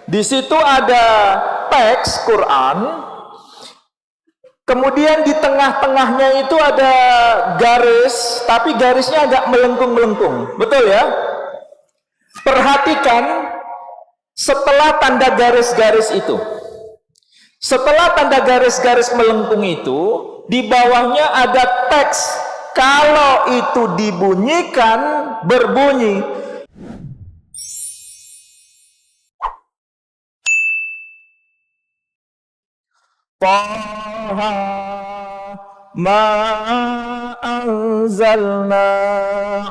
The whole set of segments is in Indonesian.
Di situ ada teks Quran, kemudian di tengah-tengahnya itu ada garis, tapi garisnya agak melengkung-melengkung. Betul ya? Perhatikan setelah tanda garis-garis itu. Setelah tanda garis-garis melengkung itu, di bawahnya ada teks. Kalau itu dibunyikan, berbunyi Taha ma anzalna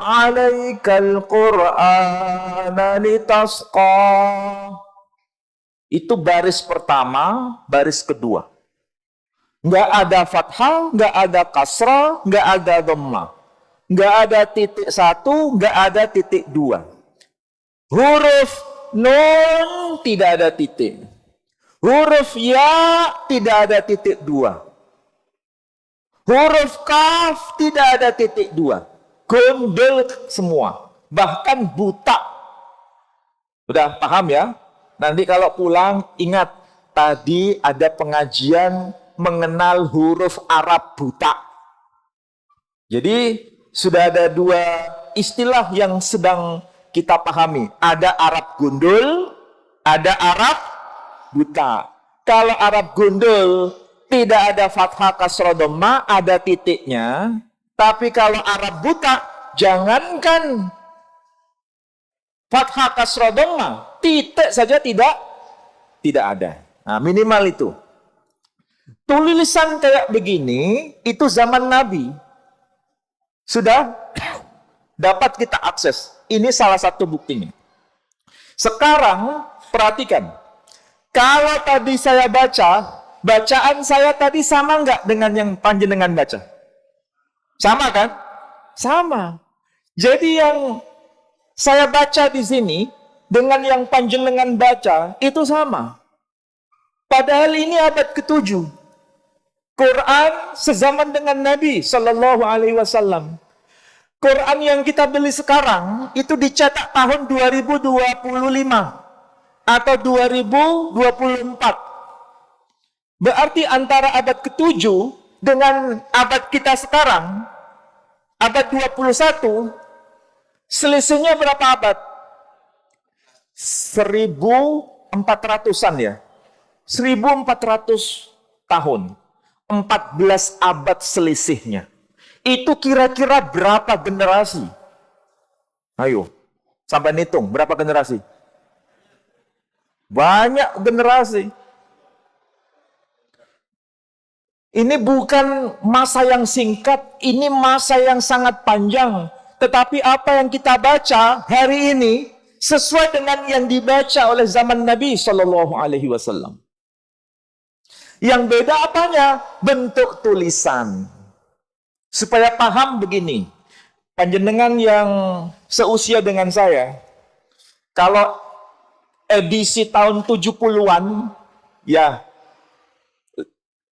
alaikal Qur'ana litasqa. Itu baris pertama, baris kedua. Nggak ada fathah, nggak ada kasrah, nggak ada dhammah. Nggak ada titik satu, nggak ada titik dua. Huruf nun tidak ada titik. Huruf ya tidak ada titik dua. Huruf kaf tidak ada titik dua. Gundul semua. Bahkan buta. Udah paham ya? Nanti kalau pulang ingat, tadi ada pengajian mengenal huruf Arab buta. Jadi sudah ada dua istilah yang sedang kita pahami. Ada Arab gundul, ada Arab buta. Kalau Arab gundul tidak ada fathah kasrah dhammah, ada titiknya. Tapi kalau Arab buta, jangankan fathah kasrah dhammah, titik saja tidak ada. Nah, minimal itu. Tulisan kayak begini itu zaman Nabi sudah dapat kita akses. Ini salah satu buktinya. Sekarang perhatikan, kalau tadi saya baca, bacaan saya tadi sama nggak dengan yang panjenengan baca? Sama kan? Sama. Jadi yang saya baca di sini dengan yang panjenengan baca itu sama. Padahal ini abad ke-7. Quran sezaman dengan Nabi Sallallahu Alaihi Wasallam. Quran yang kita beli sekarang itu dicetak tahun 2025 atau 2024. Berarti antara abad ke-7 dengan abad kita sekarang, abad 21, selisihnya berapa abad? 1400-an ya. 1400 tahun. 14 abad selisihnya. Itu kira-kira berapa generasi? Ayo, sampai hitung berapa generasi? Banyak generasi. Ini bukan masa yang singkat, ini masa yang sangat panjang. Tetapi apa yang kita baca hari ini sesuai dengan yang dibaca oleh zaman Nabi Shallallahu Alaihi Wasallam. Yang beda apanya? Bentuk tulisan. Supaya paham begini, panjenengan yang seusia dengan saya, kalau edisi tahun 70-an, ya,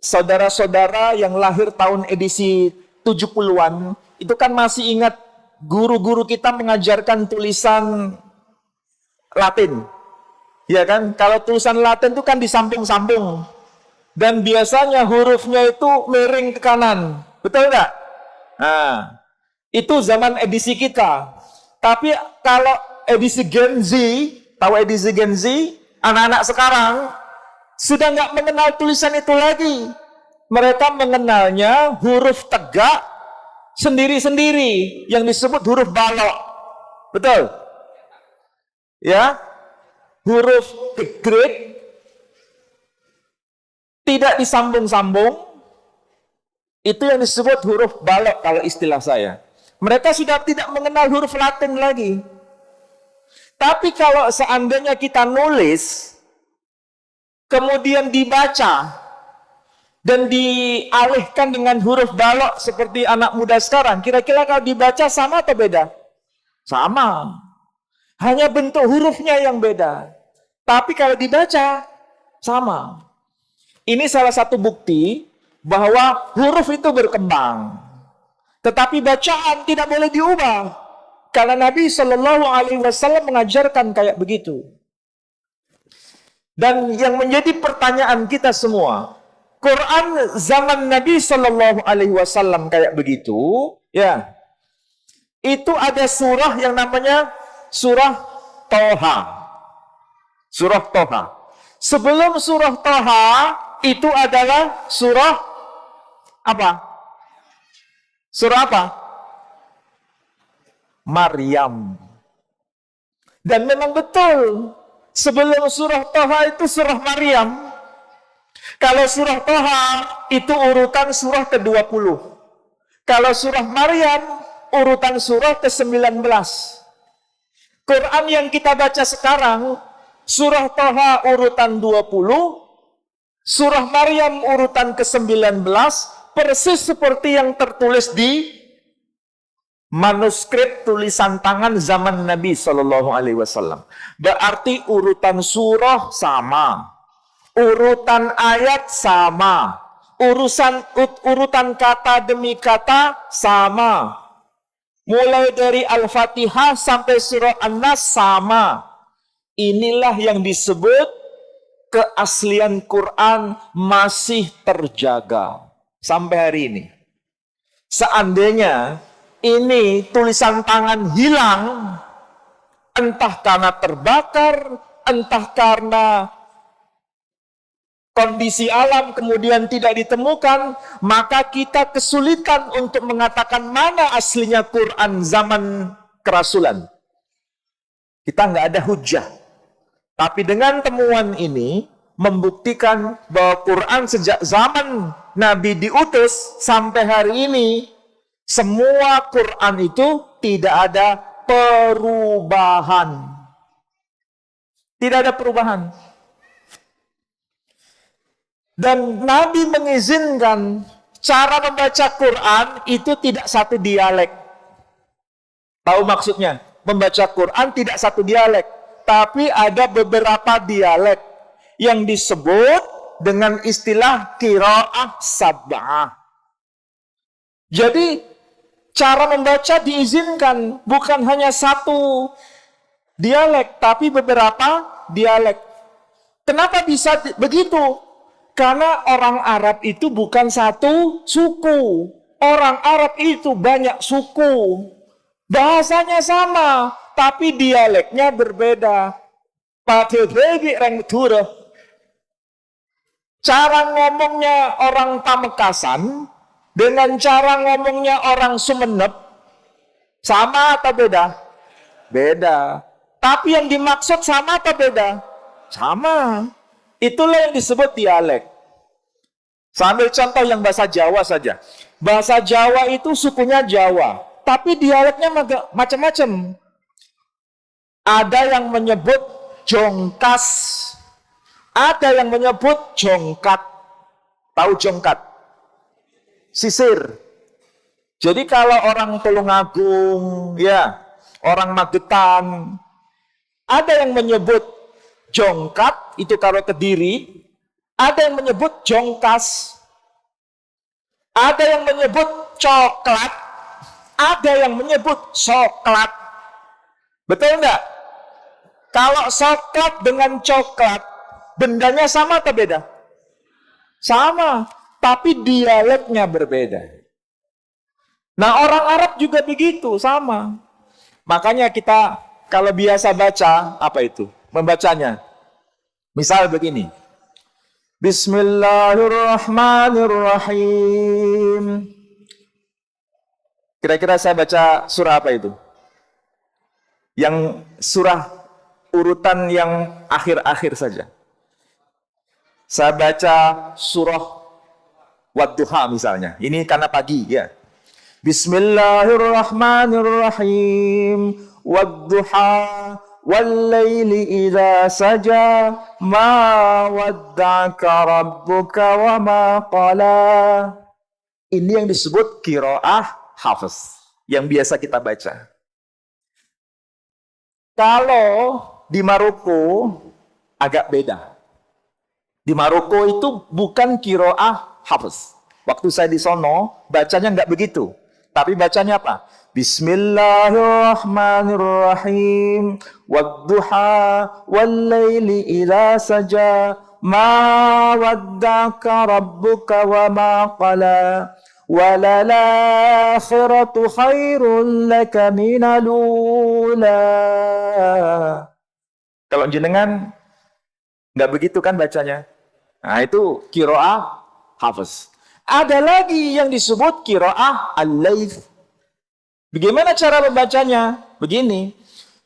saudara-saudara yang lahir tahun edisi 70-an, itu kan masih ingat guru-guru kita mengajarkan tulisan Latin. Ya kan? Kalau tulisan Latin itu kan disambung-sambung. Dan biasanya hurufnya itu miring ke kanan. Betul nggak? Nah, itu zaman edisi kita. Tapi kalau edisi Gen Z, tahu edisi Gen Z? Anak-anak sekarang sudah nggak mengenal tulisan itu lagi. Mereka mengenalnya huruf tegak sendiri-sendiri yang disebut huruf balok. Betul? Ya, huruf Greek tidak disambung-sambung, itu yang disebut huruf balok kalau istilah saya. Mereka sudah tidak mengenal huruf Latin lagi. Tapi kalau seandainya kita nulis, kemudian dibaca, dan dialihkan dengan huruf balok seperti anak muda sekarang, kira-kira kalau dibaca sama atau beda? Sama. Hanya bentuk hurufnya yang beda. Tapi kalau dibaca, sama. Ini salah satu bukti bahwa huruf itu berkembang. Tetapi bacaan tidak boleh diubah. Karena Nabi Shallallahu Alaihi Wasallam mengajarkan kayak begitu. Dan yang menjadi pertanyaan kita semua, Quran zaman Nabi Shallallahu Alaihi Wasallam kayak begitu, ya, itu ada surah yang namanya surah Toha. Surah Toha. Sebelum surah Toha itu adalah surah apa? Surah apa? Maryam. Dan memang betul, sebelum surah Toha itu surah Maryam. Kalau surah Toha itu urutan surah ke-20. Kalau surah Maryam urutan surah ke-19. Quran yang kita baca sekarang, surah Toha urutan 20, surah Maryam urutan ke-19, persis seperti yang tertulis di manuskrip tulisan tangan zaman Nabi Shallallahu Alaihi Wasallam. Berarti urutan surah sama, urutan ayat sama, urutan kata demi kata sama. Mulai dari Al-Fatihah sampai surah An-Nas sama. Inilah yang disebut keaslian Quran masih terjaga sampai hari ini. Seandainya ini tulisan tangan hilang, entah karena terbakar, entah karena kondisi alam kemudian tidak ditemukan, maka kita kesulitan untuk mengatakan mana aslinya Quran zaman kerasulan. Kita nggak ada hujah. Tapi dengan temuan ini membuktikan bahwa Quran sejak zaman Nabi diutus sampai hari ini, semua Quran itu tidak ada perubahan. Tidak ada perubahan. Dan Nabi mengizinkan cara membaca Quran itu tidak satu dialek. Tahu maksudnya? Membaca Quran tidak satu dialek, tapi ada beberapa dialek yang disebut dengan istilah qiraah sab'ah. Jadi cara membaca diizinkan, bukan hanya satu dialek, tapi beberapa dialek. Kenapa bisa begitu? Karena orang Arab itu bukan satu suku. Orang Arab itu banyak suku. Bahasanya sama, tapi dialeknya berbeda. Cara ngomongnya orang Pamekasan dengan cara ngomongnya orang Sumeneb sama atau beda? Beda. Tapi yang dimaksud sama atau beda? Sama. Itulah yang disebut dialek. Saya ambil contoh yang bahasa Jawa saja. Bahasa Jawa itu sukunya Jawa, tapi dialeknya macam-macam. Ada yang menyebut jongkas, ada yang menyebut jongkat. Tahu jongkat? Sisir. Jadi kalau orang Tulungagung, ya, orang Magetan, ada yang menyebut jongkat, itu kalau Kediri. Ada yang menyebut jongkas. Ada yang menyebut coklat. Ada yang menyebut soklat. Betul enggak? Kalau soklat dengan coklat, bendanya sama atau beda? Sama, tapi dialeknya berbeda. Nah, orang Arab juga begitu, sama. Makanya kita kalau biasa baca, apa itu? Membacanya. Misal begini. Bismillahirrahmanirrahim. Kira-kira saya baca surah apa itu? Yang surah urutan yang akhir-akhir saja. Saya baca surah Wadduha misalnya. Ini karena pagi ya. Bismillahirrahmanirrahim. Wadduha wal-laili idza saja ma wadda'aka rabbuka wa ma qala. Ini yang disebut qiraah hafiz yang biasa kita baca. Kalau di Maroko agak beda. Di Maroko itu bukan qiraah hafiz. Waktu saya di sono bacanya nggak begitu. Tapi bacanya apa? Bismillahirrahmanirrahim. Wadduha wallaili idza saja. Ma waddaka rabbuka wa ma qala. Walalakhiratu khairul laka minal ula. Kalau jenengan nggak begitu kan bacanya? Nah, itu qiraah Hafiz. Ada lagi yang disebut qiraah al-Laits. Bagaimana cara membacanya? Begini.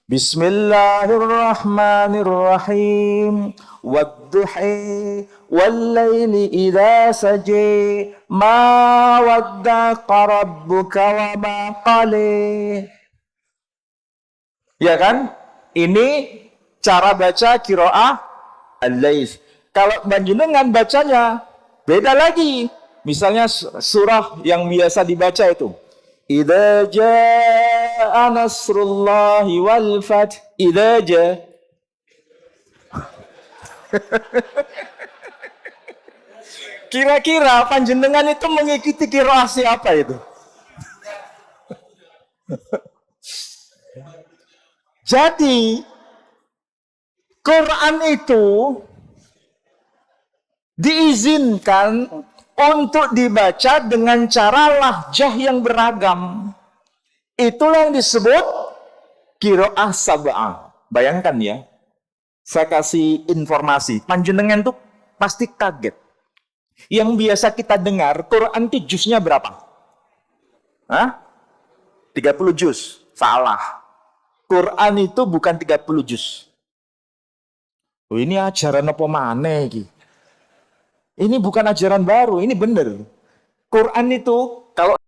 Bismillahirrahmanirrahim. Wadduhi wallaili idza saji. Ma waddaka rabbuka wa ma qali. Ya kan? Ini cara baca qiraah al-Laits. Kalau panjenengan bacanya beda lagi. Misalnya surah yang biasa dibaca itu. Idza jaa nasrullahi wal fath. Idza jaa. Kira-kira panjenengan itu mengikuti qiraah siapa itu? Jadi Quran itu diizinkan untuk dibaca dengan cara lahjah yang beragam. Itulah yang disebut qiraah sab'ah. Bayangkan ya, saya kasih informasi. Panjenengan tuh pasti kaget. Yang biasa kita dengar, Quran itu juznya berapa? Hah? 30 juz. Salah. Quran itu bukan 30 juz. Oh, ini ajaran apa maneh iki? Ini bukan ajaran baru, ini benar. Quran itu kalau